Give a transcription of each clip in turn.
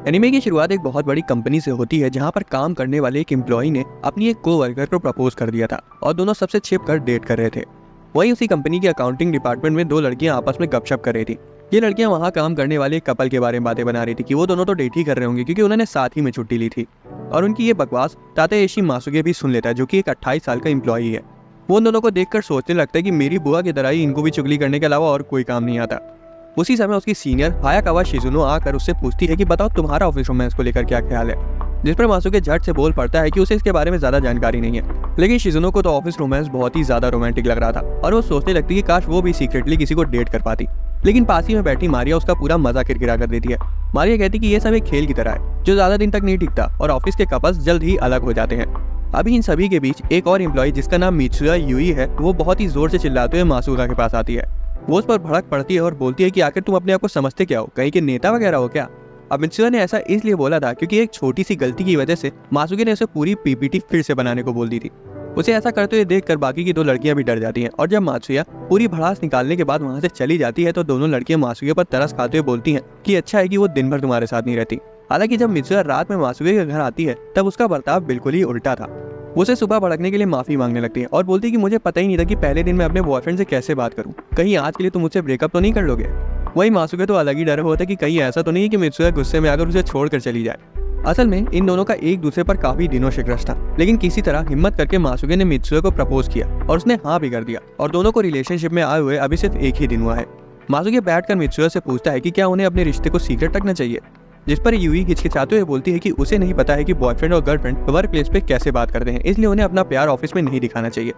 Anime की शुरुआत एक बहुत बड़ी कंपनी से होती है जहां पर काम करने वाले एक एम्प्लॉय ने अपनी एक कोवर्कर को प्रपोज कर दिया था और दोनों सबसे छिप कर डेट कर रहे थे। वहीं उसी कंपनी के अकाउंटिंग डिपार्टमेंट में दो लड़कियां आपस में गपशप कर रही थी। ये लड़कियां वहां काम करने वाले एक कपल के बारे में बातें बना रही थी कि वो दोनों तो डेट ही कर रहे होंगे क्योंकि उन्होंने साथ ही में छुट्टी ली थी। और उनकी ये बकवास तातेशी मासुके भी सुन लेता है जो कि एक 28 साल का एम्प्लॉय है। वो उन दोनों को देखकर सोचने लगता है कि मेरी बुआ की तरह ही इनको भी चुगली करने के अलावा और कोई काम नहीं आता। उसी समय उसकी सीनियर हायाकावा शिजुनो आकर उससे पूछती है कि बताओ तुम्हारा ऑफिस रोमांस को लेकर क्या ख्याल है, जिस पर मासुके झट से बोल पड़ता है कि उसे इसके बारे में ज्यादा जानकारी नहीं है। लेकिन शिजुनो को तो ऑफिस रोमांस बहुत ही ज्यादा रोमांटिक लग रहा था और वो सोचने लगती है कि काश वो भी सीक्रेटली किसी को डेट कर पाती। लेकिन पास ही में बैठी मारिया उसका पूरा मजा किरकिरा कर देती है। मारिया कहती कि ये सब एक खेल की तरह है जो ज्यादा दिन तक नहीं टिकता और ऑफिस के कपल्स जल्द ही अलग हो जाते हैं। अभी इन सभी के बीच एक और एम्प्लॉय जिसका नाम मित्सुया यूई है वो बहुत ही जोर से चिल्लाते हुए मासुका के पास आती है। वो उस पर भड़क पड़ती है और बोलती है कि आखिर तुम अपने आप को समझते क्या हो, कहीं के नेता वगैरह हो क्या। अब मित्सुया ने ऐसा इसलिए बोला था क्योंकि एक छोटी सी गलती की वजह से मासुके ने उसे पूरी पीपीटी फिर से बनाने को बोल दी थी। उसे ऐसा करते हुए देखकर बाकी की दो लड़कियां भी डर जाती हैं और जब मासुया पूरी भड़ास निकालने के बाद वहां से चली जाती है तो दोनों लड़कियां मासुके पर तरस खाते हुए बोलती हैं कि अच्छा है कि वो दिन भर तुम्हारे साथ नहीं रहती। हालांकि जब मित्सुया रात में मासुके के घर आती है तब उसका बर्ताव बिल्कुल ही उल्टा था। वो उसे सुबह भड़कने के लिए माफी मांगने लगती है और बोलती है कि मुझे पता ही नहीं था कि पहले दिन मैं अपने बॉयफ्रेंड से कैसे बात करूं, कहीं आज के लिए तुम मुझसे ब्रेकअप तो नहीं कर लोगे। वही मासुके तो अलग ही डर होता है कि कहीं ऐसा तो नहीं है कि मित्सुया गुस्से में आकर उसे छोड़कर चली जाए। असल में इन दोनों का एक दूसरे पर काफी दिनों से क्रश था, लेकिन किसी तरह हिम्मत करके मासुके ने मित्सुया को प्रपोज किया और उसने हाँ भी कर दिया और दोनों को रिलेशनशिप में आए हुए अभी सिर्फ एक ही दिन हुआ है। मासुके बैठकर मित्सुया से पूछता है कि क्या उन्हें अपने रिश्ते को सीक्रेट रखना चाहिए, जिस पर यूई हिचकिचाते हुए बोलती है कि उसे नहीं पता है कि बॉयफ्रेंड और गर्लफ्रेंड वर्क प्लेस पे कैसे बात करते हैं, इसलिए उन्हें अपना प्यार ऑफिस में नहीं दिखाना चाहिए।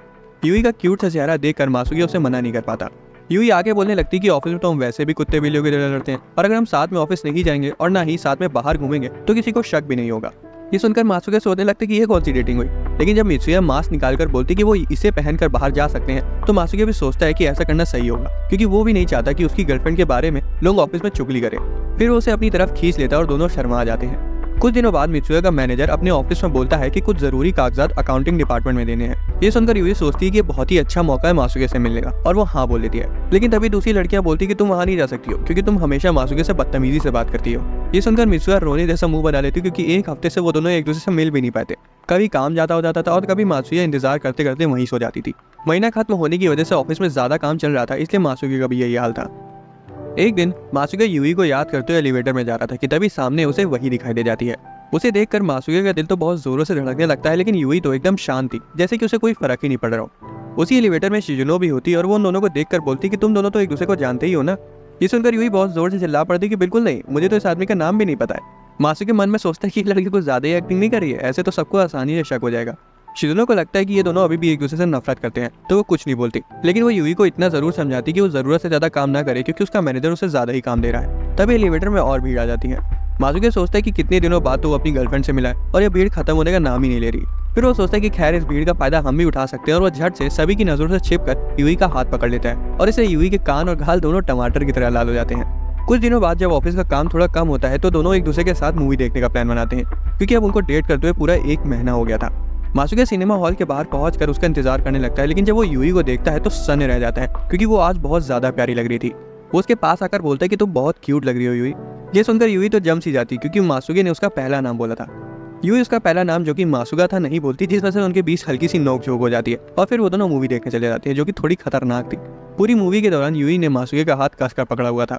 यूई का क्यूट सा चेहरा देखकर मासुके उसे मना नहीं कर पाता। यूई आगे बोलने लगती कि ऑफिस में तो हम वैसे भी कुत्ते बिल्लियों की तरह लड़ते हैं और अगर हम साथ में ऑफिस नहीं जाएंगे और ना ही साथ में बाहर घूमेंगे तो किसी को शक भी नहीं होगा। ये सुनकर मासुके सोचने लगते कि ये कौन सी डेटिंग हुई। लेकिन जब मित्सुया मास्क निकालकर बोलती कि वो इसे पहनकर बाहर जा सकते हैं तो मासुके भी सोचता है कि ऐसा करना सही होगा क्योंकि वो भी नहीं चाहता कि उसकी गर्लफ्रेंड के बारे में लोग ऑफिस में चुगली करें। फिर वो उसे अपनी तरफ खींच लेता है और दोनों शर्मा जाते हैं। कुछ दिनों बाद मित्सुया का मैनेजर अपने ऑफिस में बोलता है कि कुछ जरूरी कागजात अकाउंटिंग डिपार्टमेंट में देने हैं। ये सुनकर यूई सोचती है कि बहुत ही अच्छा मौका है मासुके से मिलने का और वो हाँ बोल देती है। लेकिन तभी दूसरी लड़कियां बोलती कि तुम वहां नहीं जा सकती हो क्योंकि तुम हमेशा मासुके से बदतमीजी से बात करती हो। ये सुनकर मित्सुया रोने जैसा मुंह बना लेती क्योंकि एक हफ्ते से वो दोनों एक दूसरे से मिल भी नहीं पाते। कभी काम ज्यादा हो जाता था और कभी मासुया इंतजार करते करते वहीं सो जाती थी। महीना खत्म होने की वजह से ऑफिस में ज्यादा काम चल रहा था इसलिए मासुके का भी यही हाल था। एक दिन मासुके यूई को याद करते हुए एलिवेटर में जा रहा था कि तभी सामने उसे वही दिखाई दे जाती है। उसे देखकर मासुके का दिल तो बहुत जोरों से धड़कने लगता है, लेकिन यूई तो एकदम शांत थी जैसे कि उसे कोई फर्क ही नहीं पड़ रहा हो। उसी एलिवेटर में शिजुनो भी होती और वो उन दोनों को देखकर बोलती कि तुम दोनों तो एक दूसरे को जानते ही हो ना। ये सुनकर यूई बहुत जोर से चिल्ला पड़ती कि बिल्कुल नहीं, मुझे तो इस आदमी का नाम भी नहीं पता है। मासुके मन में सोचता है कि लड़की को ज्यादा ही एक्टिंग नहीं कर रही है, ऐसे तो सबको आसानी से शक हो जाएगा। शिजुनो को लगता है कि ये दोनों अभी भी एक दूसरे से नफरत करते हैं तो वो कुछ नहीं बोलती, लेकिन वो यूई को इतना जरूर समझाती कि वो जरूरत से ज्यादा काम ना करे क्योंकि उसका मैनेजर उसे ज्यादा ही काम दे रहा है। तभी एलिवेटर में और भीड़ आ जाती है। मासुके सोचता है कि कितने दिनों बाद तो वो अपनी गर्लफ्रेंड से मिला है और ये भीड़ खत्म होने का नाम ही नहीं ले रही। फिर वो सोचता है कि खैर इस भीड़ का फायदा हम भी उठा सकते हैं और वो झट से सभी की नजरों से छिपकर यूई का हाथ पकड़ लेता है और इसे यूई के कान और गाल दोनों टमाटर की तरह लाल हो जाते हैं। कुछ दिनों बाद जब ऑफिस का काम थोड़ा कम होता है तो दोनों एक दूसरे के साथ मूवी देखने का प्लान बनाते हैं क्योंकि अब उनको डेट करते हुए पूरा एक महीना हो गया था। मासुके सिनेमा हॉल के बाहर पहुंचकर उसका इंतजार करने लगता है, लेकिन जब वो यूई को देखता है तो सन्न रह जाता है क्योंकि वो आज बहुत ज्यादा प्यारी लग रही थी। वो उसके पास आकर बोलता है कि तुम बहुत क्यूट लग रही हो यूई। ये सुनकर यूई तो जम सी जाती क्योंकि मासुके ने उसका पहला नाम बोला था। यूई उसका पहला नाम जो कि मासुका था नहीं बोलती, जिस वजह से उनके बीच हल्की सी नोक-झोंक हो जाती है और फिर वो दोनों मूवी देखने चले जाते हैं जो कि थोड़ी खतरनाक थी। पूरी मूवी के दौरान यूई ने मासुके का हाथ कसकर पकड़ा हुआ था।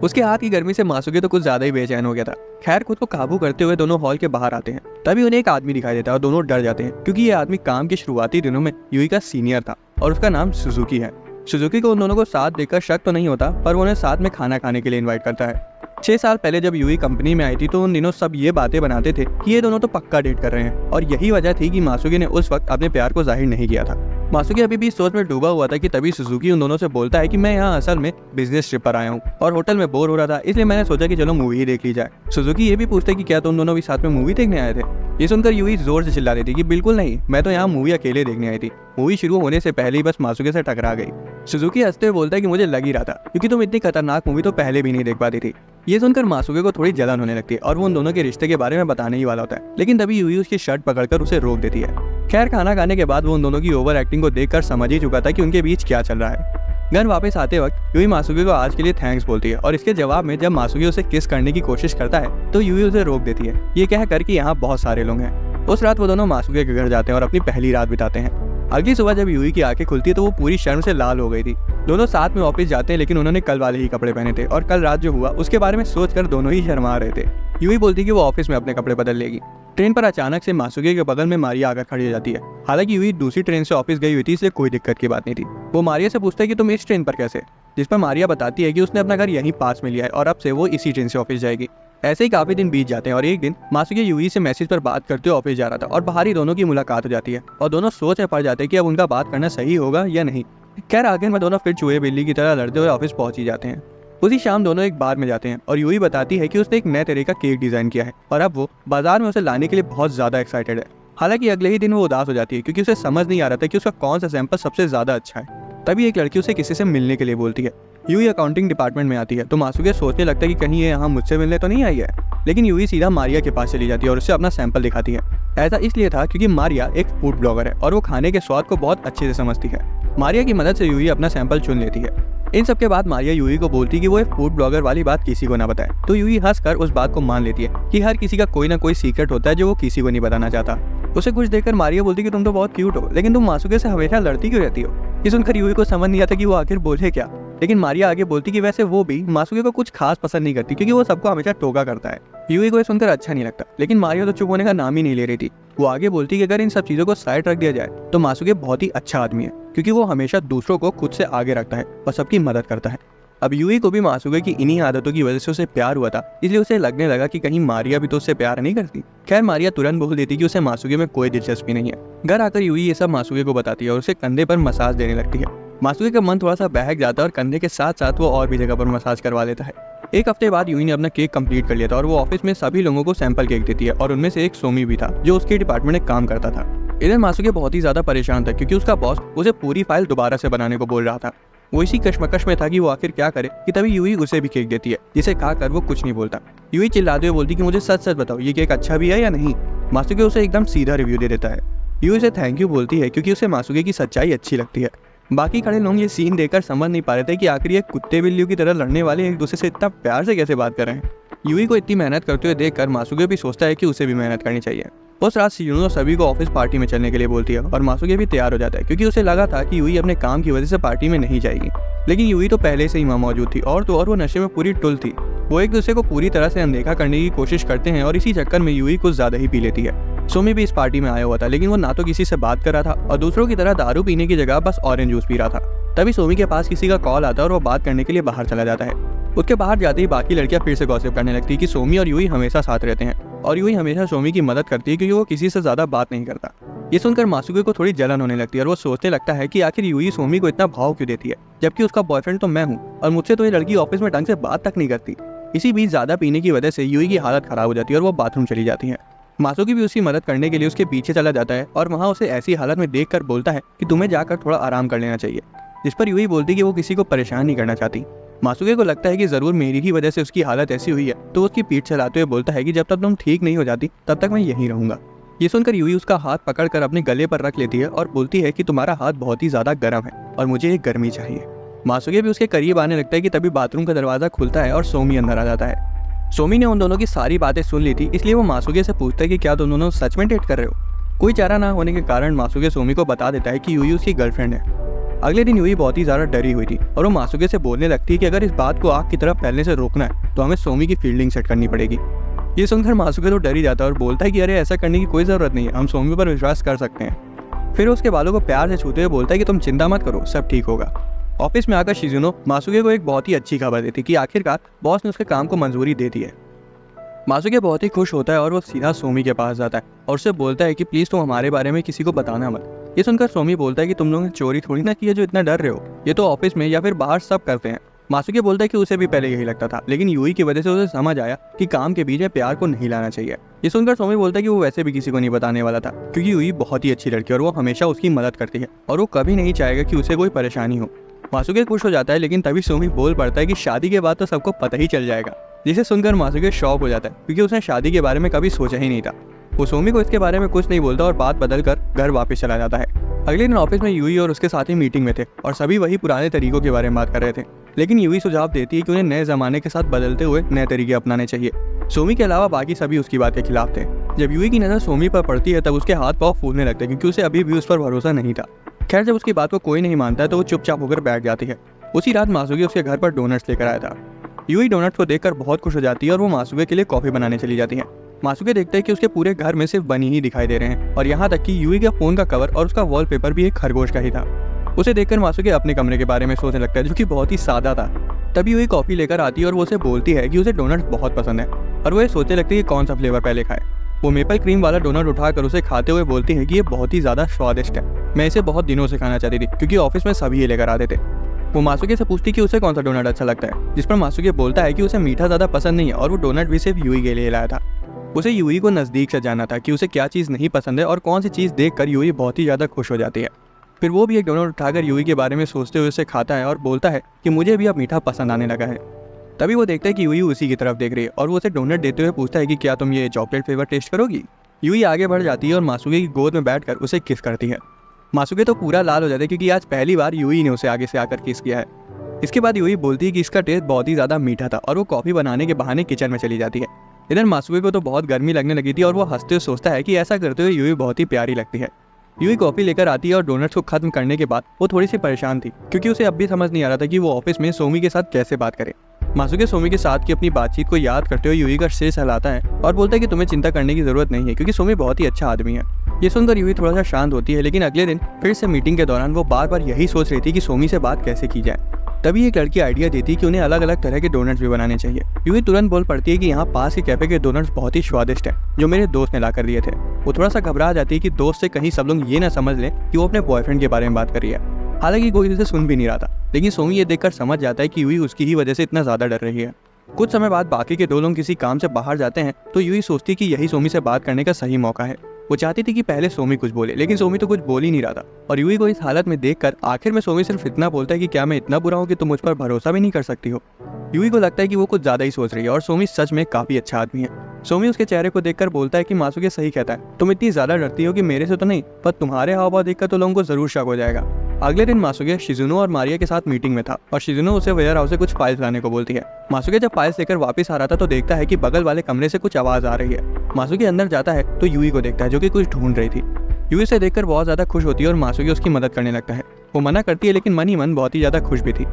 उसके हाथ की गर्मी से मासुके तो कुछ ज्यादा ही बेचैन हो गया था। खैर खुद को काबू करते हुए दोनों हॉल के बाहर आते हैं। तभी उन्हें एक आदमी दिखाई देता है और दोनों डर जाते हैं क्योंकि ये आदमी काम के शुरुआती दिनों में यूई का सीनियर था और उसका नाम सुजुकी है। सुजुकी को उन दोनों को साथ देखकर शक तो नहीं होता पर वो उन्हें साथ में खाना खाने के लिए इनवाइट करता है। 6 साल पहले जब यूई कंपनी में आई थी तो उन दिनों सब ये बातें बनाते थे कि ये दोनों तो पक्का डेट कर रहे हैं और यही वजह थी कि मासुके ने उस वक्त अपने प्यार को जाहिर नहीं किया था। मासुके अभी भी सोच में डूबा हुआ था कि तभी सुजुकी उन दोनों से बोलता है कि मैं यहाँ असल में बिजनेस ट्रिप पर आया हूँ और होटल में बोर हो रहा था इसलिए मैंने सोचा कि चलो मूवी ही देख ली जाए। सुजुकी ये भी पूछता है कि क्या तुम दोनों भी साथ में मूवी देखने आए थे। ये सुनकर यूई जोर से चिल्ला देती कि बिल्कुल नहीं, मैं तो यहाँ मूवी अकेले देखने आई थी। मूवी शुरू होने से पहले ही बस मासुके से टकरा गई। सुजुकी हंसते हुए बोलता है कि मुझे लग ही रहा था क्योंकि तुम इतनी खतरनाक मूवी तो पहले भी नहीं देख पाती थी। ये सुनकर मासुके को थोड़ी जलन होने लगती है और वो उन दोनों के रिश्ते के बारे में बताने ही वाला होता है, लेकिन तभी यूई उसकी शर्ट पकड़कर उसे रोक देती है। खैर खाना खाने के बाद वो उन दोनों की ओवर एक्टिंग को देखकर समझ ही चुका था कि उनके बीच क्या चल रहा है। घर वापस आते वक्त यूई मासुके को आज के लिए थैंक्स बोलती है और इसके जवाब में जब मासुके उसे किस करने की कोशिश करता है तो यूई उसे रोक देती है, ये कहकर कि यहाँ बहुत सारे लोग हैं। उस रात वो दोनों मासुके के घर जाते हैं और अपनी पहली रात बिताते हैं। अगली सुबह जब यूई की आंखें खुलती है तो वो पूरी शर्म से लाल हो गई थी। दोनों साथ में ऑफिस जाते हैं लेकिन उन्होंने कल वाले ही कपड़े पहने थे और कल रात जो हुआ उसके बारे में सोचकर दोनों ही शर्मा रहे थे। यूई बोलती कि वो ऑफिस में अपने कपड़े बदल लेगी। ट्रेन पर अचानक से मासुके के बगल में मारिया आकर खड़ी हो जाती है। हालांकि यूई दूसरी ट्रेन से ऑफिस गई हुई थी इसलिए कोई दिक्कत की बात नहीं थी। वो मारिया से पूछता है कि तुम इस ट्रेन पर कैसे, जिस पर मारिया बताती है कि उसने अपना घर यहीं पास में लिया है और अब से वो इसी ट्रेन से ऑफिस जाएगी। ऐसे ही काफी दिन बीत जाते हैं और एक दिन मासुके यूई से मैसेज पर बात करते हुए ऑफिस जा रहा था और बाहर ही दोनों की मुलाकात हो जाती है और दोनों सोच में पड़ जाते हैं कि अब उनका बात करना सही होगा या नहीं। खैर आखिर में दोनों फिर चूहे बिल्ली की तरह लड़ते हुए ऑफिस पहुंच ही जाते हैं। उसी शाम दोनों एक बार में जाते हैं और यूई बताती है कि उसने एक नए तरह का केक डिजाइन किया है और अब वो बाजार में उसे लाने के लिए बहुत ज्यादा एक्साइटेड है। हालांकि अगले ही दिन वो उदास हो जाती है क्योंकि उसे समझ नहीं आ रहा था कि उसका कौन सा सैंपल सबसे ज्यादा अच्छा है। तभी एक लड़की उसे किसी से मिलने के लिए बोलती है। यूई अकाउंटिंग डिपार्टमेंट में आती है तो मासुके सोचने लगता है कि कहीं ये यहाँ मुझसे मिलने तो नहीं आई है, लेकिन यूई सीधा मारिया के पास चली जाती है और उसे अपना सैंपल दिखाती है। ऐसा इसलिए था क्योंकि मारिया एक फूड ब्लॉगर है और वो खाने के स्वाद को बहुत अच्छे से समझती है। मारिया की मदद से यूई अपना सैंपल चुन लेती है। इन सब के बाद मारिया यूई को बोलती है कि वो एक फूड ब्लॉगर वाली बात किसी को ना बताए, तो यूई हंसकर उस बात को मान लेती है कि हर किसी का कोई ना कोई सीक्रेट होता है जो वो किसी को नहीं बताना चाहता। उसे कुछ देखकर मारिया बोलती कि तुम तो बहुत क्यूट हो, लेकिन तुम मासुके से हमेशा लड़ती क्यों रहती हो। ये सुनकर यूई को समझ नहीं आता कि वो आखिर बोले क्या, लेकिन मारिया आगे बोलती कि वैसे वो भी मासुके को कुछ खास पसंद नहीं करती क्योंकि वो सबको हमेशा टोका करता है। यूई को ये सुनकर अच्छा नहीं लगता, लेकिन मारिया तो चुप होने का नाम ही नहीं ले रही थी। वो आगे बोलती कि अगर इन सब चीजों को साइड रख दिया जाए तो मासुके बहुत ही अच्छा आदमी है क्योंकि वो हमेशा दूसरों को खुद से आगे रखता है और सबकी मदद करता है। अब यूई को भी मासुके की इन्हीं आदतों की वजह से उसे प्यार हुआ था, इसलिए उसे लगने लगा कि कहीं मारिया भी तो उससे प्यार नहीं करती। खैर मारिया तुरंत बोल देती कि उसे मासुके में कोई दिलचस्पी नहीं है। घर आकर यूई ये सब मासुके को बताती है और उसे कंधे पर मसाज देने लगती है। मासुके का मन थोड़ा सा बहक जाता है और कंधे के साथ साथ वो और भी जगह पर मसाज करवा लेता है। एक हफ्ते बाद यूई ने अपना केक कंप्लीट कर लिया था और वो ऑफिस में सभी लोगों को सैंपल केक देती है और उनमें से एक सोमी भी था जो उसके डिपार्टमेंट में काम करता था। इधर मासुके बहुत ही ज्यादा परेशान था क्योंकि उसका बॉस उसे पूरी फाइल दोबारा से बनाने को बोल रहा था। वो इसी कश्मकश में था कि वो आखिर क्या करे कि तभी यूई उसे भी केक देती है, जिसे खाकर वो कुछ नहीं बोलता। यूई चिल्लाते हुए बोलती कि मुझे सच सच बताओ ये केक अच्छा भी है या नहीं। मासुके उसे एकदम सीधा रिव्यू दे देता है। यूई उसे थैंक यू बोलती है क्योंकि उसे मासुके की सच्चाई अच्छी लगती है। बाकी खड़े लोग ये सीन देखकर समझ नहीं पा रहे थे कि आखिर ये कुत्ते बिल्लियों की तरह लड़ने वाले एक दूसरे से इतना प्यार से कैसे बात कर रहे हैं। यूई को इतनी मेहनत करते हुए देखकर मासुके भी सोचता है कि उसे भी मेहनत करनी चाहिए। उस रात शिजुनो सभी को ऑफिस पार्टी में चलने के लिए बोलती है और मासुके भी तैयार हो जाता है क्योंकि उसे लगा था कि यूई अपने काम की वजह से पार्टी में नहीं जाएगी, लेकिन यूई तो पहले से ही वहाँ मौजूद थी और तो और वो नशे में पूरी टुल थी। वो एक दूसरे को पूरी तरह से अनदेखा करने की कोशिश करते हैं और इसी चक्कर में यूई कुछ ज्यादा ही पी लेती है। सोमी भी इस पार्टी में आया हुआ था, लेकिन वो ना तो किसी से बात कर रहा था और दूसरों की तरह दारू पीने की जगह बस ऑरेंज जूस पी रहा था। तभी सोमी के पास किसी का कॉल आता है और वो बात करने के लिए बाहर चला जाता है। उसके बाहर जाते ही बाकी लड़कियां फिर से गॉसिप करने लगती है कि सोमी और यूई हमेशा साथ रहते हैं और यूई हमेशा सोमी की मदद करती है क्योंकि वो किसी से ज्यादा बात नहीं करता। ये सुनकर मासुके को थोड़ी जलन होने लगती है और वो सोचने लगता है कि आखिर यूई सोमी को इतना भाव क्यों देती है, जबकि उसका बॉयफ्रेंड तो मैं हूँ और मुझसे तो ये लड़की ऑफिस में ढंग से बात तक नहीं करती। इसी बीच ज्यादा पीने की वजह से यूई की हालत खराब हो जाती है और वो बाथरूम चली जाती है। मासुके भी उसकी मदद करने के लिए उसके पीछे चला जाता है और वहाँ उसे ऐसी हालत में देखकर बोलता है कि तुम्हें जाकर थोड़ा आराम कर लेना चाहिए, जिस पर यूई बोलती कि वो किसी को परेशान नहीं करना चाहती। मासुके को लगता है कि जरूर मेरी ही वजह से उसकी हालत ऐसी हुई है, तो उसकी पीठ चलाते हुए बोलता है कि जब तक तुम ठीक नहीं हो जाती तब तक मैं यहीं रहूंगा। ये सुनकर यूई उसका हाथ पकड़कर अपने गले पर रख लेती है और बोलती है कि तुम्हारा हाथ बहुत ही ज्यादा गर्म है और मुझे एक गर्मी चाहिए। मासुके भी उसके करीब आने लगता है कि तभी बाथरूम का दरवाजा खुलता है और सोमी अंदर आ जाता है। सोमी ने उन दोनों की सारी बातें सुन ली थी, इसलिए वो मासुके से पूछता है कि क्या तुम दोनों सच में डेट कर रहे हो। कोई चारा ना होने के कारण मासुके सोमी को बता देता है कि यूई उसकी गर्लफ्रेंड है। अगले दिन यूई बहुत ही ज्यादा डरी हुई थी और वो मासुके से बोलने लगती है कि अगर इस बात को आग की तरफ फैलने से रोकना है तो हमें सोमी की फील्डिंग सेट करनी पड़ेगी। ये सुनकर मासुके तो डर ही जाता है और बोलता है कि अरे ऐसा करने की कोई जरूरत नहीं है, हम सोमी पर विश्वास कर सकते हैं। फिर उसके बालों को प्यार से छूते हुए बोलता है कि तुम चिंता मत करो, सब ठीक होगा। ऑफिस में आकर शिजुनो मासुके को एक बहुत ही अच्छी खबर देती कि आखिरकार बॉस ने उसके काम को मंजूरी दे दी है। मासुके बहुत ही खुश होता है और वो सीधा सोमी के पास जाता है और उससे बोलता है कि प्लीज तुम हमारे बारे में किसी को बताना मत। ये सुनकर सोमी बोलता है कि तुम लोगों ने चोरी थोड़ी ना की है जो इतना डर रहे हो, ये तो ऑफिस में या फिर बाहर सब करते हैं। मासुके बोलता है कि उसे भी पहले यही लगता था, लेकिन यूई की वजह से उसे समझ आया कि काम के बीच में प्यार को नहीं लाना चाहिए। ये सुनकर सोमी बोलता है कि वो वैसे भी किसी को नहीं बताने वाला था क्योंकि यूई बहुत ही अच्छी लड़की है और वो हमेशा उसकी मदद करती है और वो कभी नहीं चाहेगा कि उसे कोई परेशानी हो। मासुके खुश हो जाता है, लेकिन तभी सोमी बोल पड़ता है कि शादी के बाद तो सबको पता ही चल जाएगा, जिसे सुनकर मासुके शॉक हो जाता है क्योंकि उसने शादी के बारे में कभी सोचा ही नहीं था। वो सोमी को इसके बारे में कुछ नहीं बोलता और बात बदल कर घर वापस चला जाता है। अगले दिन ऑफिस में यूई और उसके साथी मीटिंग में थे और सभी वही पुराने तरीकों के बारे में बात कर रहे थे। लेकिन यूई सुझाव देती है कि उन्हें नए जमाने के साथ बदलते हुए नए तरीके अपनाने चाहिए। सोमी के अलावा बाकी सभी उसकी बात के खिलाफ थे। जब यूई की नजर सोमी पर पड़ती है तब उसके हाथ पाँव फूलने लगते क्योंकि उसे अभी भी उस पर भरोसा नहीं था। खैर, जब उसकी बात को कोई नहीं मानता तो वो चुपचाप होकर बैठ जाती है। उसी रात मासूके उसके घर पर डोनट्स लेकर आया था। यूई डोनट्स को देखकर बहुत खुश हो जाती है और वो मासूके के लिए कॉफी बनाने चली जाती है। मासूके देखता है कि उसके पूरे घर में सिर्फ बनी ही दिखाई दे रहे हैं और यहाँ तक कि यूई के फोन का कवर और उसका वॉलपेपर भी एक खरगोश का ही था। उसे देखकर मासूके अपने कमरे के बारे में सोचने लगता है जो कि बहुत ही सादा था। तभी यूई कॉफी लेकर आती है और वो उसे बोलती है कि उसे डोनट्स बहुत पसंद है और वो ये सोचने लगती है कि कौन सा फ्लेवर पहले खाए। वो मेपल क्रीम वाला डोनट उठाकर उसे खाते हुए बोलती है कि ये बहुत ही ज्यादा स्वादिष्ट है, मैं इसे बहुत दिनों से खाना चाहती थी क्योंकि ऑफिस में सभी ये लेकर आते थे। वो मासूके से पूछती कि उसे कौन सा डोनट अच्छा लगता है, जिस पर मासूके बोलता है कि उसे मीठा ज्यादा पसंद नहीं है और वो डोनट भी सिर्फ यूई के लिए लाया था। उसे यूई को नजदीक से जानना था कि उसे क्या चीज़ नहीं पसंद है और कौन सी चीज़ देखकर यूई बहुत ही ज़्यादा खुश हो जाती है। फिर वो भी एक डोनट उठाकर यूई के बारे में सोचते हुए उसे खाता है और बोलता है कि मुझे भी अब मीठा पसंद आने लगा है। तभी वो देखता है कि यूई उसी की तरफ देख रही है और वो उसे डोनट देते हुए पूछता है कि क्या तुम ये चॉकलेट फ्लेवर टेस्ट करोगी। यूई आगे बढ़ जाती है और मासूके की गोद में बैठकर उसे किस करती है। मासूके तो पूरा लाल हो जाते हैं क्योंकि आज पहली बार यूई ने उसे आगे से आकर किस किया है। इसके बाद यूई बोलती है कि इसका टेस्ट बहुत ही ज़्यादा मीठा था और वो कॉफ़ी बनाने के बहाने किचन में चली जाती है। इधर मासूके को तो बहुत गर्मी लगने लगी थी और वो हंसते हुए सोचता है कि ऐसा करते हुए यूई बहुत ही प्यारी लगती है। यूई कॉफ़ी लेकर आती है और डोनट्स को खत्म करने के बाद वो थोड़ी सी परेशान थी क्योंकि उसे अब भी समझ नहीं आ रहा था कि वो ऑफिस में सोमी के साथ कैसे बात करे। मासूके सोमी के साथ की अपनी बातचीत को याद करते हुए यूई का सिर सहलाता है और बोलता है कि तुम्हें चिंता करने की जरूरत नहीं है क्योंकि सोमी बहुत ही अच्छा आदमी है। ये सुनकर यूई थोड़ा सा शांत होती है, लेकिन अगले दिन फिर से मीटिंग के दौरान वो बार बार यही सोच रही थी कि सोमी से बात कैसे की जाए। तभी एक लड़की आइडिया देती है कि उन्हें अलग अलग तरह के डोनट्स भी बनाने चाहिए। यूई तुरंत बोल पड़ती है कि यहाँ पास के कैफे के डोनट्स बहुत ही स्वादिष्ट हैं जो मेरे दोस्त ने ला कर दिए थे। वो थोड़ा सा घबरा जाती है कि दोस्त से कहीं सब लोग ये ना समझ लें कि वो अपने बॉयफ्रेंड के बारे में बात कर रही है। हालांकि कोई उसे सुन भी नहीं रहा था, लेकिन सोमी ये देखकर समझ जाता है कि यूई उसकी ही वजह से इतना ज्यादा डर रही है। कुछ समय बाद बाकी के दो लोग किसी काम से बाहर जाते हैं तो यूई सोचती है कि यही सोमी से बात करने का सही मौका है। वो चाहती थी कि पहले सोमी कुछ बोले, लेकिन सोमी तो कुछ बोल ही नहीं रहा था और यूई को इस हालत में देखकर आखिर में सोमी सिर्फ इतना बोलता है कि क्या मैं इतना बुरा हूँ कि तुम मुझ पर भरोसा भी नहीं कर सकती हो। यूई को लगता है कि वो कुछ ज्यादा ही सोच रही है और सोमी सच में काफी अच्छा आदमी है। सोमी उसके चेहरे को देखकर बोलता है कि मासूके सही कहता है, तुम इतनी ज्यादा डरती हो कि मेरे से तो नहीं पर तुम्हारे हाव भाव देखकर तो लोगों को जरूर शक हो जाएगा। अगले दिन मासूके शिजुनो और मारिया के साथ मीटिंग में था और शिजुनो उसे वेयर हाउस से कुछ फाइल्स लाने को बोलती है। मासूके जब फाइल्स लेकर वापस आ रहा था तो देखता है कि बगल वाले कमरे से कुछ आवाज आ रही है। मासूके अंदर जाता है तो यूई को देखता है जो कि कुछ ढूंढ रही थी। यूई से देखकर बहुत ज्यादा खुश होती है और मासूके उसकी मदद करने लगता है। वो मना करती है लेकिन मन ही मन बहुत ही ज्यादा खुश भी थी।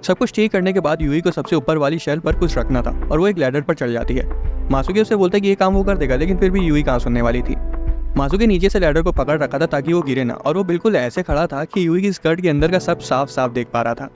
सब कुछ ठीक करने के बाद यूई को सबसे ऊपर वाली शेल्फ पर कुछ रखना था और वो एक लैडर पर चढ़ जाती है। मासूके उसे बोलता है कि ये काम वो कर देगा, लेकिन फिर भी यूई कहाँ सुनने वाली थी। मासूके नीचे से लैडर को पकड़ रखा था ताकि वो गिरे ना और वो बिल्कुल ऐसे खड़ा था कि यूई की स्कर्ट के अंदर का सब साफ साफ देख पा रहा था।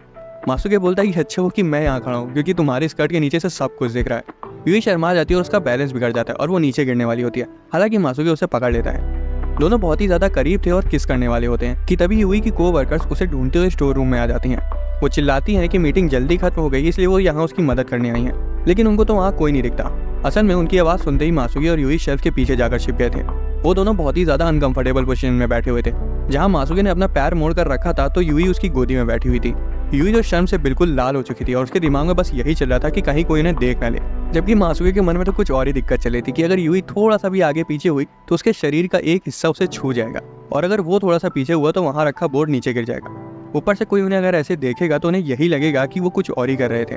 मासूके बोलता है कि अच्छा हो कि मैं यहाँ खड़ा हूँ क्योंकि तुम्हारी स्कर्ट के नीचे से सब कुछ दिख रहा है। यूई शर्मा जाती है और उसका बैलेंस बिगड़ जाता है और वो नीचे गिरने वाली होती है। हालांकि मासूके उसे पकड़ लेता है। दोनों बहुत ही ज्यादा करीब थे और किस करने वाले होते हैं कि तभी यूई की कोवर्कर्स उसे ढूंढते हुए स्टोर रूम में आ जाती हैं। वो चिल्लाती हैं कि मीटिंग जल्दी खत्म हो गई इसलिए वो यहाँ उसकी मदद करने आई हैं, लेकिन उनको तो वहाँ कोई नहीं दिखता। असल में उनकी आवाज़ सुनते ही मासूके और यूई शेल्फ के पीछे जाकर छिप गए थे। वो दोनों बहुत ही ज्यादा अनकंफर्टेबल पोजीशन में बैठे हुए थे। जहाँ मासूके ने अपना पैर मोड़ कर रखा था तो यूई उसकी गोदी में बैठी हुई थी। यूई तो शर्म से बिल्कुल लाल हो चुकी थी और उसके दिमाग में बस यही चल रहा था कि कहीं कोई इन्हें देख न ले, जबकि मासूके के मन में तो कुछ और ही दिक्कत चल रही थी कि अगर यूई थोड़ा सा भी आगे पीछे हुई तो उसके शरीर का एक हिस्सा उसे छू जाएगा और अगर वो थोड़ा सा पीछे हुआ तो वहाँ रखा बोर्ड नीचे गिर जाएगा। ऊपर से कोई उन्हें अगर ऐसे देखेगा तो उन्हें यही लगेगा कि वो कुछ और ही कर रहे थे।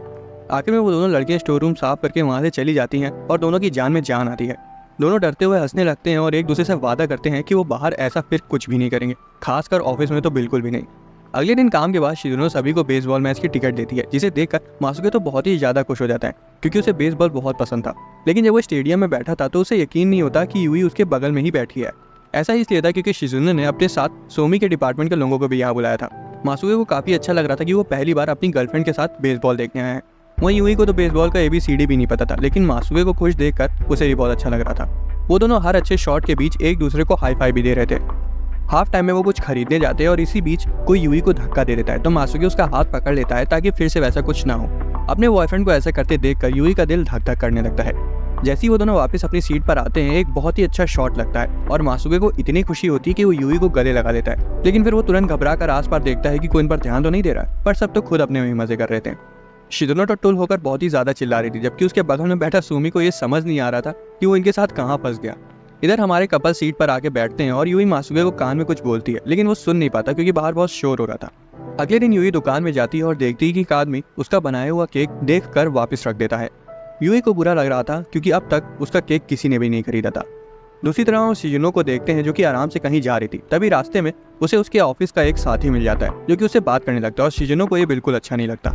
आखिर में वो दोनों लड़कियां स्टोर रूम साफ करके वहाँ से चली जाती हैं और दोनों की जान में जान आती है। दोनों डरते हुए हंसने लगते हैं और एक दूसरे से वादा करते हैं कि वो बाहर ऐसा फिर कुछ भी नहीं करेंगे, खासकर ऑफिस में तो बिल्कुल भी नहीं। अगले दिन काम के बाद शिजुनो सभी को बेसबॉल मैच की टिकट देती है, जिसे देखकर मासूके तो बहुत ही ज्यादा खुश हो जाता है क्योंकि उसे बेसबॉल बहुत पसंद था। लेकिन जब वो स्टेडियम में बैठा था तो उसे यकीन नहीं होता कि यूई उसके बगल में ही बैठी है। ऐसा इसलिए था क्योंकि शिजुनो ने अपने साथ सोमी के डिपार्टमेंट के लोगों को भी यहाँ बुलाया था। मासूके को काफी अच्छा लग रहा था कि वो पहली बार अपनी गर्लफ्रेंड के साथ बेसबॉल देखने आए हैं। वहीं यूई को तो बेसबॉल का ABCD भी नहीं पता था, लेकिन मासूके को खुश देखकर उसे भी बहुत अच्छा लग रहा था। वो दोनों हर अच्छे शॉट के बीच एक दूसरे को हाई फाई भी दे रहे थे। हाफ टाइम में वो कुछ खरीदने जाते हैं और इसी बीच कोई यूई को धक्का दे देता है तो मासूके उसका हाथ पकड़ लेता है ताकि फिर से वैसा कुछ ना हो। अपने बॉयफ्रेंड को ऐसा करते देखकर यूई का दिल धक धक करने लगता है। जैसे ही वो दोनों वापस अपनी सीट पर आते हैं एक बहुत ही अच्छा शॉट लगता है और मासूके को इतनी खुशी होती है कि वो यूई को गले लगा लेता है। लेकिन फिर वो तुरंत घबरा कर आस पास देखता है कि कोई इन पर ध्यान तो नहीं दे रहा है, पर सब तो खुद अपने में ही मजे कर रहे थे। शिजुनो टट्टुल होकर बहुत ही ज्यादा चिल्ला रही थी, जबकि उसके बगल में बैठा सुमी को ये समझ नहीं आ रहा था कि वो इनके साथ कहाँ फंस गया। इधर हमारे कपल सीट पर आके बैठते हैं और यूही मासूके को कान में कुछ बोलती है, लेकिन वो सुन नहीं पाता क्योंकि बाहर बहुत शोर हो रहा था। अगले दिन यूही दुकान में जाती है और देखती है कि एक आदमी उसका बनाया हुआ केक देख कर वापस रख देता है। यूही को बुरा लग रहा था क्योंकि अब तक उसका केक किसी ने भी नहीं खरीदा था। दूसरी तरफ हम शिजुनो को देखते हैं जो कि आराम से कहीं जा रही थी। तभी रास्ते में उसे उसके ऑफिस का एक साथी मिल जाता है जो कि उससे बात करने लगता है और शिजुनो को ये बिल्कुल अच्छा नहीं लगता।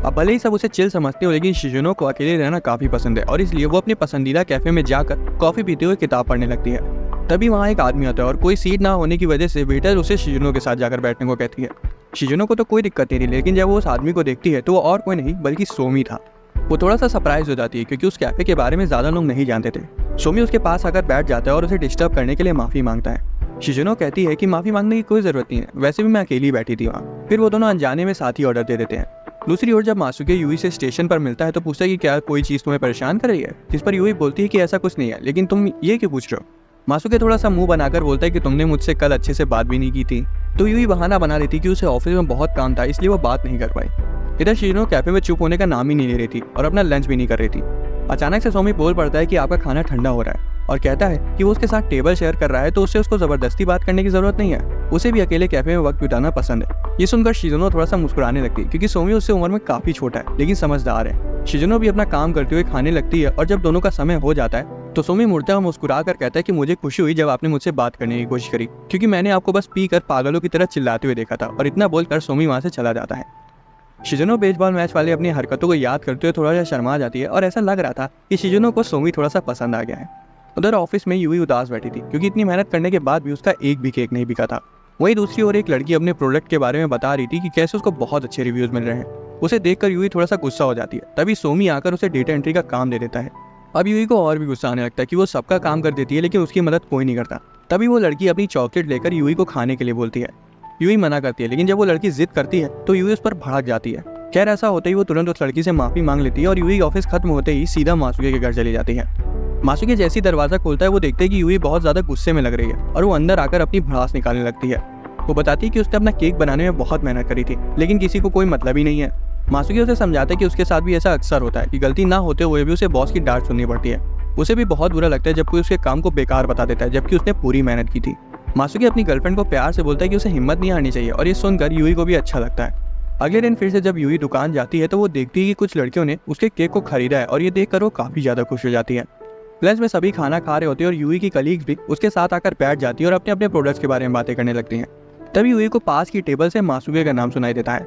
अब भले ही सब उसे चिल समझते हो, लेकिन शिजुनो को अकेले रहना काफी पसंद है और इसलिए वो अपने पसंदीदा कैफे में जाकर कॉफी पीते हुए किताब पढ़ने लगती है। तभी वहाँ एक आदमी आता है और कोई सीट ना होने की वजह से वेटर उसे शिजुनो के साथ जाकर बैठने को कहती है। शिजुनो को तो कोई दिक्कत नहीं थी, लेकिन जब वो उस आदमी को देखती है तो वो और कोई नहीं बल्कि सोमी था। वो थोड़ा सा सरप्राइज हो जाती है क्योंकि उस कैफे के बारे में ज्यादा लोग नहीं जानते थे। सोमी उसके पास आकर बैठ जाता है और उसे डिस्टर्ब करने के लिए माफी मांगता है। शिजुनो कहती है कि माफी मांगने की कोई जरूरत नहीं है, वैसे भी मैं अकेली बैठी थी वहाँ। फिर वो दोनों अनजाने में साथ ही ऑर्डर दे देते हैं। दूसरी ओर जब मासूके यूही से स्टेशन पर मिलता है तो पूछता है कि क्या कोई चीज तुम्हें परेशान कर रही है, जिस पर यूही बोलती है कि ऐसा कुछ नहीं है, लेकिन तुम ये क्यों पूछ रहे हो। मासूके थोड़ा सा मुंह बनाकर बोलता है कि तुमने मुझसे कल अच्छे से बात भी नहीं की थी। तो यूही बहाना बना रही थी कि उसे ऑफिस में बहुत काम था, इसलिए वो बात नहीं कर पाई। इधर शिजुनो कैफे में चुप होने का नाम ही नहीं ले रही थी और अपना लंच भी नहीं कर रही थी। अचानक से सोमी बोल पड़ता है कि आपका खाना ठंडा हो रहा है और कहता है कि वो उसके साथ टेबल शेयर कर रहा है तो उसको जबरदस्ती बात करने की जरूरत नहीं है, उसे भी अकेले कैफे में वक्त बिताना पसंद है। ये सुनकर शिजुनो थोड़ा सा मुस्कुराने लगती है क्योंकि सोमी उससे उम्र में काफी छोटा है लेकिन समझदार है। शिजुनो भी अपना काम करते हुए खाने लगती है और जब दोनों का समय हो जाता है तो सोमी मुड़ता और मुस्कुरा कर कहता है कि मुझे खुशी हुई जब आपने मुझसे बात करने की कोशिश करी, क्योंकि मैंने आपको बस पी कर पागलों की तरह चिल्लाते हुए देखा था। और इतना बोलकर सोमी वहाँ से चला जाता है। शिजुनो बेसबॉल मैच वाले अपनी हरकतों को याद करते हुए थोड़ा सा शर्मा जाती है और ऐसा लग रहा था कि शिजुनो को सोमी थोड़ा सा पसंद आ गया है। उधर ऑफिस में यूही उदास बैठी थी क्योंकि इतनी मेहनत करने के बाद भी उसका एक भी केक नहीं बिका था। वहीं दूसरी ओर एक लड़की अपने प्रोडक्ट के बारे में बता रही थी कि कैसे उसको बहुत अच्छे रिव्यूज मिल रहे हैं। उसे देखकर यूही थोड़ा सा गुस्सा हो जाती है। तभी सोमी आकर उसे डेटा एंट्री का काम दे देता है। अब यूही को और भी गुस्सा आने लगता है कि वो सबका काम कर देती है लेकिन उसकी मदद कोई नहीं करता। तभी वो लड़की अपनी चॉकलेट लेकर यूही को खाने के लिए बोलती है। यूही मना करती है, लेकिन जब वो लड़की जिद करती है तो यूही उस पर भड़क जाती है। खैर ऐसा होते ही वो तुरंत उस लड़की से माफी मांग लेती है और यूही ऑफिस खत्म होते ही सीधा मासूके के घर चली जाती है। मासूके जैसी दरवाजा खोलता है वो देखते है कि यूही बहुत ज्यादा गुस्से में लग रही है और वो अंदर आकर अपनी भड़ास निकालने लगती है। वो बताती है कि उसने अपना केक बनाने में बहुत मेहनत करी थी लेकिन किसी को कोई मतलब ही नहीं है। मासूके उसे समझाता है कि उसके साथ भी ऐसा अक्सर होता है कि गलती ना होते हुए भी उसे बॉस की डांट सुननी पड़ती है। उसे भी बहुत बुरा लगता है जब कोई उसके काम को बेकार बता देता है जबकि उसने पूरी मेहनत की थी। मासूके अपनी गर्लफ्रेंड को प्यार से बोलता है कि उसे हिम्मत नहीं हारनी चाहिए और ये सुनकर यूही को भी अच्छा लगता है। अगले दिन फिर से जब यूही दुकान जाती है तो वो देखती है कि कुछ लड़कियों ने उसके केक को खरीदा है और ये देखकर वो काफी ज्यादा खुश हो जाती है। लंच में सभी खाना खा रहे होते हैं और यूही की कलीग्स भी उसके साथ आकर बैठ जाती है और अपने अपने प्रोडक्ट्स के बारे में बातें करने लगती हैं। तभी यूही को पास की टेबल से मासूके का नाम सुनाई देता है।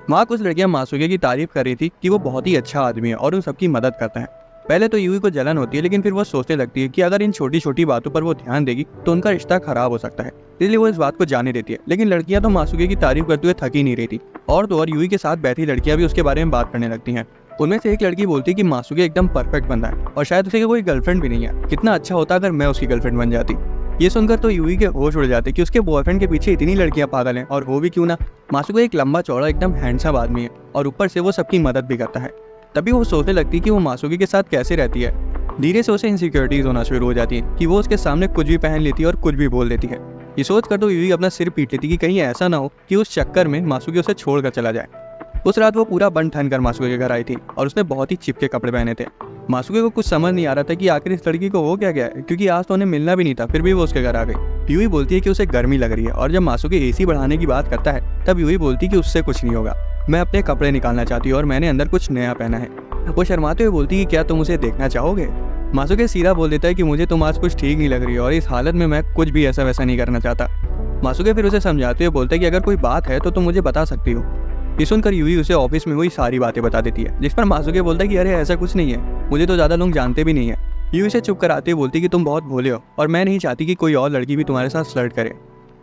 वहाँ कुछ लड़कियां मासूके की तारीफ कर रही थी कि वो बहुत ही अच्छा आदमी है और उन सबकी मदद करता है। पहले तो यूही को जलन होती है लेकिन फिर वो सोचने लगती है कि अगर इन छोटी छोटी बातों पर वो ध्यान देगी तो उनका रिश्ता खराब हो सकता है, इसलिए वो इस बात को जाने देती है। लेकिन लड़कियां तो मासूके की तारीफ करते हुए थक ही नहीं रही थी और तो और यूही के साथ बैठी लड़कियां भी उसके बारे में बात करने लगती हैं। उनमें से एक लड़की बोलती है कि मासूके एकदम परफेक्ट बंदा है और शायद उसे कोई गर्लफ्रेंड भी नहीं है, कितना अच्छा होता अगर मैं उसकी गर्लफ्रेंड बन जाती। ये सुनकर तो यूही के होश उड़ जाते कि उसके बॉयफ्रेंड के पीछे इतनी लड़कियां पागल हैं और हो भी क्यों ना। मासूके एक लंबा चौड़ा एकदम हैंडसम आदमी है और ऊपर से वो सबकी मदद भी करता है। तभी वो सोचने लगती है कि वो मासूके के साथ कैसे रहती है। धीरे से उसे इनसिक्योरिटीज होना शुरू हो जाती है कि वो उसके सामने कुछ भी पहन लेती है और कुछ भी बोल देती है। ये सोच कर तो यूही अपना सिर पीट लेती कि कहीं ऐसा ना हो कि उस चक्कर में मासूके उसे छोड़कर चला जाए। उस रात वो पूरा बन ठन कर मासूके के घर आई थी और उसने बहुत ही चिपके कपड़े पहने थे। मासूके को कुछ समझ नहीं आ रहा था कि आखिर इस लड़की को हो क्या गया है, क्योंकि आज तो उन्हें मिलना भी नहीं था, फिर भी वो उसके घर आ गई। यूही बोलती है कि उसे गर्मी लग रही है और जब मासूके एसी बढ़ाने की बात करता है तब यूही बोलती है कि उससे कुछ नहीं होगा, मैं अपने कपड़े निकालना चाहती हूँ और मैंने अंदर कुछ नया पहना है। वो शर्माते हुए बोलती है कि क्या तुम उसे देखना चाहोगे। मासूके सीधा बोल देता है कि मुझे तुम आज कुछ ठीक नहीं लग रही है और इस हालत में मैं कुछ भी ऐसा वैसा नहीं करना चाहता। मासूके फिर उसे समझाते हुए बोलता है कि अगर कोई बात है तो तुम मुझे बता सकती हो। ये सुनकर यूही उसे ऑफिस में हुई सारी बातें बता देती है, जिस पर मासूके बोलता है कि अरे ऐसा कुछ नहीं है, मुझे तो ज्यादा लोग जानते भी नहीं है। यूही से चुप कराते हुए बोलती है कि तुम बहुत भोले हो और मैं नहीं चाहती कि कोई और लड़की भी तुम्हारे साथ फ्लर्ट करे।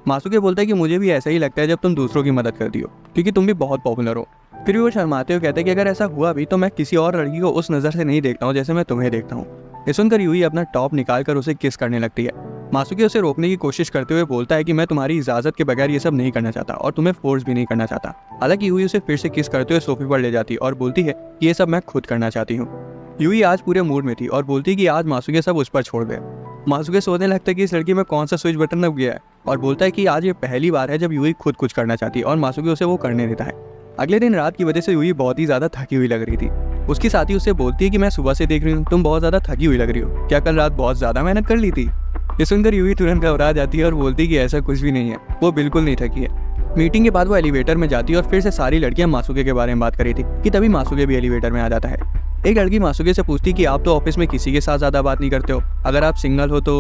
मासूके बोलता है कि मुझे भी ऐसा ही लगता है जब तुम दूसरों की मदद करती हो, क्योंकि तुम भी बहुत पॉपुलर हो। फिर भी वो शर्माते हुए कहते हैं कि अगर ऐसा हुआ भी तो मैं किसी और लड़की को उस नज़र से नहीं देखता हूँ जैसे मैं तुम्हें देखता हूँ। ये सुनकर यूही अपना टॉप निकाल कर उसे किस करने लगती है। मासूके उसे रोकने की कोशिश करते हुए बोलता है कि मैं तुम्हारी इजाजत के बगैर ये सब नहीं करना चाहता और तुम्हें फोर्स भी नहीं करना चाहता। हालांकि यूही उसे फिर से किस करते हुए सोफे पर ले जाती और बोलती है कि ये सब मैं खुद करना चाहती हूँ। यूही आज पूरे मूड में थी और बोलती कि आज मासूके सब उस पर छोड़ दे। मासूके सोचने लगता है कि इस लड़की में कौन सा स्विच बटन दब गया है और बोलता है कि आज ये पहली बार है जब यूही खुद कुछ करना चाहती है और मासूके उसे वो करने देता है। अगले दिन रात की वजह से यूही बहुत ही ज्यादा थकी हुई लग रही थी। उसकी साथी उससे बोलती है कि मैं सुबह से देख रही हूँ तुम बहुत ज्यादा थकी हुई लग रही हो, क्या कल रात बहुत ज्यादा मेहनत कर ली थी। ये सुनकर यूवी तुरंत घबरा जाती है और बोलती है कि ऐसा कुछ भी नहीं है, वो बिल्कुल नहीं थकी है। मीटिंग के बाद वो एलिवेटर में जाती है और फिर से सारी लड़कियां मासूके के बारे में बात करी थी कि तभी मासूके भी एलिवेटर में आ जाता है। एक लड़की मासूके से पूछती कि आप तो ऑफिस में किसी के साथ ज्यादा बात नहीं करते हो, अगर आप सिंगल हो तो।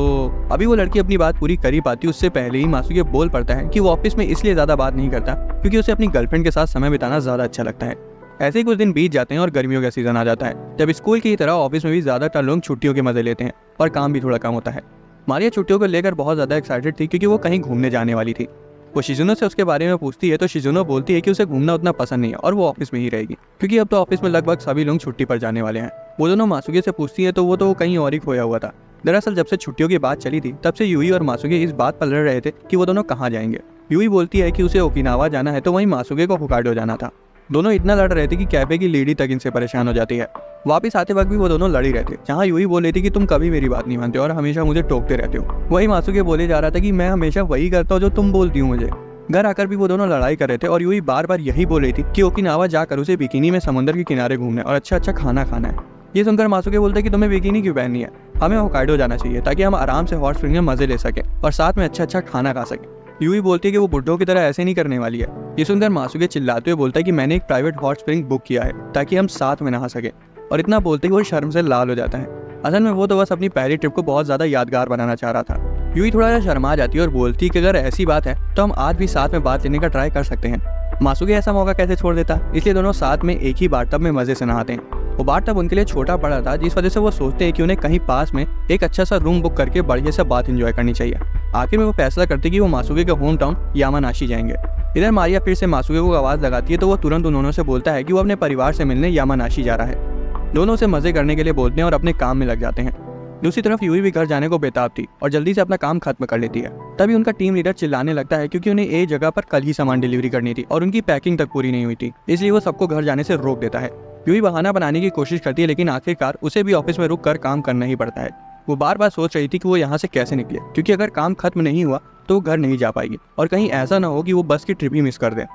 अभी वो लड़की अपनी बात पूरी कर ही पाती उससे पहले ही मासूके बोल पड़ता है कि वो ऑफिस में इसलिए ज्यादा बात नहीं करता क्योंकि उसे अपनी गर्लफ्रेंड के साथ समय बिताना ज्यादा अच्छा लगता है। ऐसे ही कुछ दिन बीत जाते हैं और गर्मियों का सीजन आ जाता है, जब स्कूल की तरह ऑफिस में भी ज्यादातर लोग छुट्टियों के मजे लेते हैं और काम भी थोड़ा कम होता है। मारिया छुट्टियों को लेकर बहुत ज्यादा एक्साइटेड थी क्योंकि वो कहीं घूमने जाने वाली थी। वो शिजुनो से उसके बारे में पूछती है तो शिजुनो बोलती है कि उसे घूमना उतना पसंद नहीं है और वो ऑफिस में ही रहेगी क्योंकि अब तो ऑफिस में लगभग सभी लोग छुट्टी पर जाने वाले हैं। वो दोनों मासूके से पूछती है तो वो तो कहीं और ही खोया हुआ था। दरअसल जब से छुट्टियों की बात चली थी तब से यूई और मासूके इस बात पर लड़ रहे थे कि वो दोनों कहाँ जाएंगे। यूई बोलती है कि उसे ओकिनावा जाना है तो वहीं मासूके को होकाइडो जाना था। दोनों इतना लड़ रहे थे कि कैफे की लेडी तक इनसे परेशान हो जाती है। वापस आते वक्त भी वो दोनों लड़ ही रहे थे, जहाँ यूई बोल रही थी कि तुम कभी मेरी बात नहीं मानते और हमेशा मुझे टोकते रहते हो। वही मासूके बोले जा रहा था कि मैं हमेशा वही करता हूँ जो तुम बोलती हो मुझे। घर आकर भी वो दोनों लड़ाई कर रहे थे और यूई बार बार यही बोल रही थी कि ओकिनावा जाकर उसे बिकिनी में समुद्र के किनारे घूमना और अच्छा अच्छा खाना खाना है। ये सुनकर मासूके बोलते कि तुम्हें बिकिनी क्यों पहननी है, हमें होकाइडो जाना चाहिए ताकि हम आराम से हॉट स्प्रिंग में मजे ले सकें और साथ में अच्छा अच्छा खाना खा सकें। यूई बोलती है कि वो बुड्ढों की तरह ऐसे नहीं करने वाली है। ये सुनकर मासूके चिल्लाते हुए बोलता है कि मैंने एक प्राइवेट हॉट स्प्रिंग बुक किया है ताकि हम साथ में नहा सके, और इतना बोलते ही वो शर्म से लाल हो जाता है। असल में वो तो बस अपनी पहली ट्रिप को बहुत ज्यादा यादगार बनाना चाह रहा था। यूई थोड़ा सा शर्मा जाती है और बोलती है कि अगर ऐसी बात है तो हम आज भी साथ में बात लेने का ट्राई कर सकते हैं। मासूके ऐसा मौका कैसे छोड़ देता, इसलिए दोनों साथ में एक ही बाथटब में मजे से नहाते हैं। वो बाथटब उनके लिए छोटा पड़ा था जिस वजह से वो सोचते हैं कि उन्हें कहीं पास में एक अच्छा सा रूम बुक करके बढ़िया सा बात एंजॉय करनी चाहिए। आखिर में वो फैसला करते कि वो मासूके के होम टाउन यामानाशी जाएंगे। इधर मारिया फिर से मासूके को आवाज लगाती है तो वो तुरंत उन दोनों से बोलता है कि वो अपने परिवार से मिलने यामानाशी जा रहा है। दोनों से मजे करने के लिए बोलते हैं और अपने काम में लग जाते हैं। दूसरी तरफ यूई भी घर जाने को बेताब थी और जल्दी से अपना काम खत्म कर लेती है। तभी उनका टीम लीडर चिल्लाने लगता है क्योंकि उन्हें एक जगह पर कल ही सामान डिलीवरी करनी थी और उनकी पैकिंग तक पूरी नहीं हुई थी, इसलिए वो सबको घर जाने से रोक देता है। यूई बहाना बनाने की कोशिश करती है लेकिन आखिरकार उसे भी ऑफिस में रुक कर काम करना ही पड़ता है। वो बार बार सोच रही थी कि वो यहाँ से कैसे निकले क्योंकि अगर काम खत्म नहीं हुआ तो वो घर नहीं जा पाएगी और कहीं ऐसा ना हो कि वो बस की ट्रिप ही मिस कर दे।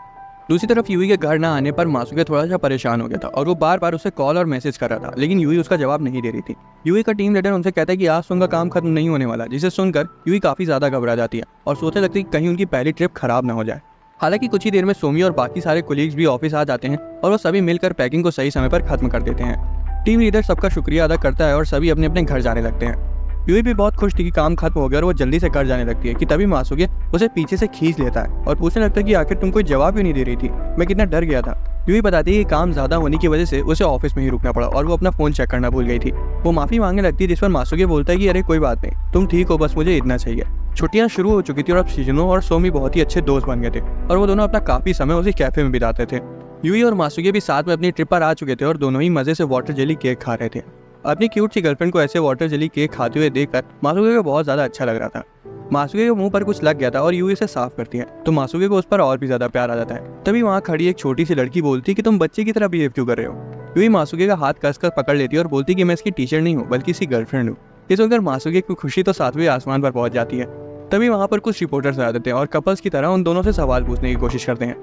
दूसरी तरफ यूई के घर ना आने पर मासूके थोड़ा सा परेशान हो गया था और वो बार बार उसे कॉल और मैसेज कर रहा था, लेकिन यूई उसका जवाब नहीं दे रही थी। यूई का टीम लीडर उनसे कहता है कि आज उनका काम खत्म नहीं होने वाला, जिसे सुनकर यूई काफी ज्यादा घबरा जाती है और सोचने लगती है कि कहीं उनकी पहली ट्रिप खराब ना हो जाए। हालांकि कुछ ही देर में सोमी और बाकी सारे कोलीग्स भी ऑफिस आ जाते हैं और वो सभी मिलकर पैकिंग को सही समय पर खत्म कर देते हैं। टीम लीडर सबका शुक्रिया अदा करता है और सभी अपने अपने घर जाने लगते हैं। यूई भी बहुत खुश थी कि काम खत्म हो गया और वो जल्दी से घर जाने लगती है कि तभी मासूके उसे पीछे से खींच लेता है और पूछने लगता है कि आखिर तुम कोई जवाब क्यों नहीं दे रही थी, मैं कितना डर गया था। यूई बताती है कि काम ज्यादा होने की वजह से उसे ऑफिस में ही रुकना पड़ा और वो अपना फोन चेक करना भूल गई थी। वो माफी मांगने लगती है जिस पर मासूके बोलता है कि अरे कोई बात नहीं, तुम ठीक हो, बस मुझे इतना चाहिए। छुट्टियां शुरू हो चुकी थी और अब शिजुनो और सोमी बहुत ही अच्छे दोस्त बन गए थे और वो दोनों अपना काफी समय उसी कैफे में बिताते थे। यूई और मासूके भी साथ में अपनी ट्रिप पर आ चुके थे और दोनों ही मजे से वाटर जेली केक खा रहे थे। अपनी क्यूट सी गर्लफ्रेंड को ऐसे वाटर जेली केक खाते हुए देखकर मासूके को बहुत ज्यादा अच्छा लग रहा था। मासूके के मुंह पर कुछ लग गया था और यूई इसे साफ करती है तो मासूके को उस पर और भी ज्यादा प्यार आ जाता है। तभी वहाँ खड़ी एक छोटी सी लड़की बोलती है कि तुम बच्चे की तरह बिहेव क्यों कर रहे हो। यूई मासूके का हाथ कसकर पकड़ लेती है और बोलती कि मैं इसकी टीचर नहीं हूँ बल्कि इसकी गर्लफ्रेंड हूँ। ये सुनकर मासूके की खुशी तो 7वें आसमान पर पहुंच जाती है। तभी वहाँ पर कुछ रिपोर्टर्स आ जाते हैं और कपल्स की तरह उन दोनों से सवाल पूछने की कोशिश करते हैं।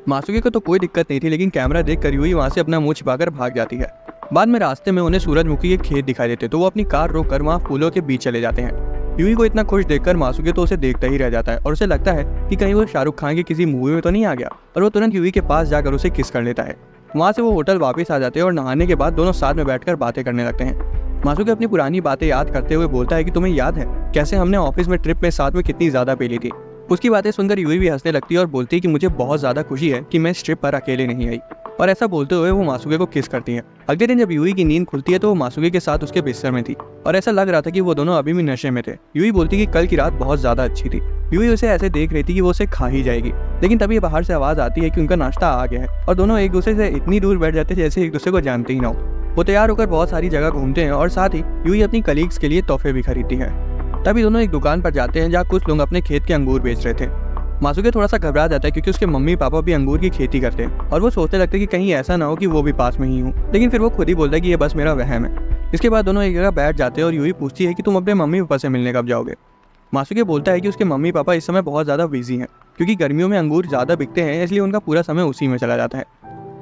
मासूके को तो कोई दिक्कत नहीं थी, लेकिन कैमरा देखकर यूई वहाँ से अपना मुंह छिपाकर भाग जाती है। बाद में रास्ते में उन्हें सूरजमुखी के खेत दिखाई देते तो वो अपनी कार रोककर वहाँ फूलों के बीच चले जाते हैं। यूई को इतना खुश देखकर मासूके तो उसे देखता ही रह जाता है और उसे लगता है कि कहीं वो शाहरुख खान की किसी मूवी में तो नहीं आ गया, और वो तुरंत यूई के पास जाकर उसे किस कर लेता है। वहाँ से वो होटल वापस आ जाते हैं और नहाने के बाद दोनों साथ में बैठकर बातें करने लगते हैं। मासूके अपनी पुरानी बातें याद करते हुए बोलता है कि तुम्हें याद है कैसे हमने ऑफिस में ट्रिप में साथ में कितनी ज्यादा पी ली थी। उसकी बातें सुनकर यूई भी हंसने लगती है और बोलती है कि मुझे बहुत ज्यादा खुशी है कि मैं इस ट्रिप पर अकेले नहीं आई, और ऐसा बोलते हुए वो मासूके को किस करती है। अगले दिन जब यूई की नींद खुलती है तो वो मासूके के साथ उसके बिस्तर में थी और ऐसा लग रहा था कि वो दोनों अभी भी नशे में थे। यूई बोलती कि कल की रात बहुत ज्यादा अच्छी थी। यूई उसे ऐसे देख रही थी कि वो उसे खा ही जाएगी, लेकिन तभी बाहर से आवाज आती है कि उनका नाश्ता आ गया है और दोनों एक दूसरे से इतनी दूर बैठ जाते जैसे एक दूसरे को जानते ही ना हो। वो तैयार होकर बहुत सारी जगह घूमते हैं और साथ ही यूई अपनी कलीग्स के लिए तोहफे भी खरीदती है। तभी दोनों एक दुकान पर जाते हैं जहाँ कुछ लोग अपने खेत के अंगूर बेच रहे थे। मासूके थोड़ा सा घबरा जाता है क्योंकि उसके मम्मी पापा भी अंगूर की खेती करते हैं और वो सोचने लगते हैं कि कहीं ऐसा ना हो कि वो भी पास में ही हो, लेकिन फिर वो खुद ही बोलता है कि ये बस मेरा वहम है। इसके बाद दोनों एक जगह बैठ जाते हैं और यूई पूछती है कि तुम अपने मम्मी पापा से मिलने कब जाओगे। मासूके बोलता है कि उसके मम्मी पापा इस समय बहुत ज्यादा बिजी हैं क्योंकि गर्मियों में अंगूर ज्यादा बिकते हैं, इसलिए उनका पूरा समय उसी में चला जाता है।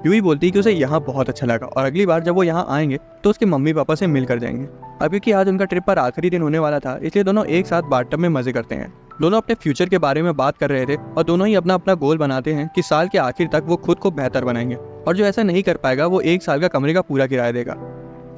यूई बोलती है कि उसे यहाँ बहुत अच्छा लगा और अगली बार जब वो यहाँ आएंगे तो उसके मम्मी पापा से मिल कर जाएंगे। अब क्योंकि आज उनका ट्रिप पर आखिरी दिन होने वाला था, इसलिए दोनों एक साथ बाथटब में मजे करते हैं। दोनों अपने फ्यूचर के बारे में बात कर रहे थे और दोनों ही अपना अपना गोल बनाते हैं कि साल के आखिर तक वो खुद को बेहतर बनाएंगे, और जो ऐसा नहीं कर पाएगा वो 1 साल का कमरे का पूरा किराया देगा।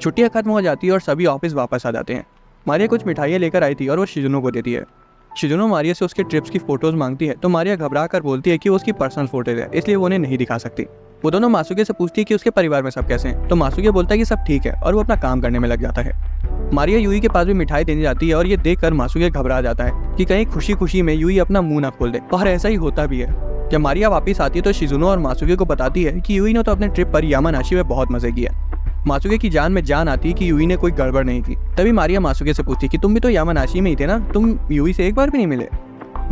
छुट्टियां खत्म हो जाती है और सभी ऑफिस वापस आ जाते हैं। मारिया कुछ मिठाइयाँ लेकर आई थी और वो शिजुनो को देती है। शिजुनो मारिया से उसके ट्रिप्स की फोटोज मांगती है, तो मारिया घबरा कर बोलती है कि वो उसकी पर्सनल फोटोज है, इसलिए वो उन्हें नहीं दिखा सकती। वो दोनों मासुके से पूछती है कि उसके परिवार में सब कैसे हैं, तो मासुके बोलता है कि सब ठीक है और वो अपना काम करने में लग जाता है। मारिया यूई के पास भी मिठाई देने जाती है और ये देखकर मासुके घबरा जाता है कि कहीं खुशी खुशी में यूई अपना मुंह ना खोल दे, और ऐसा ही होता भी है। जब मारिया वापस आती है तो शिजुनो और मासुके को बताती है कि यूई ने तो अपने ट्रिप पर यामानाशी में बहुत मजे किया। मासुके की जान में जान आती है कि यूई ने कोई गड़बड़ नहीं की। तभी मारिया मासुके से पूछती कि तुम भी तो यामानाशी में ही थे ना, तुम यूई से एक बार भी नहीं मिले।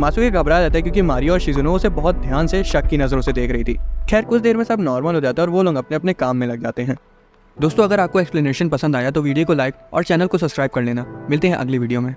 मासुके घबरा जाता है क्योंकि मारिया और शिजुनो उसे बहुत ध्यान से शक की नजरों से देख रही थी। खैर कुछ देर में सब नॉर्मल हो जाता है और वो लोग अपने अपने काम में लग जाते हैं। दोस्तों, अगर आपको एक्सप्लेनेशन पसंद आया तो वीडियो को लाइक और चैनल को सब्सक्राइब कर लेना। मिलते हैं अगली वीडियो में।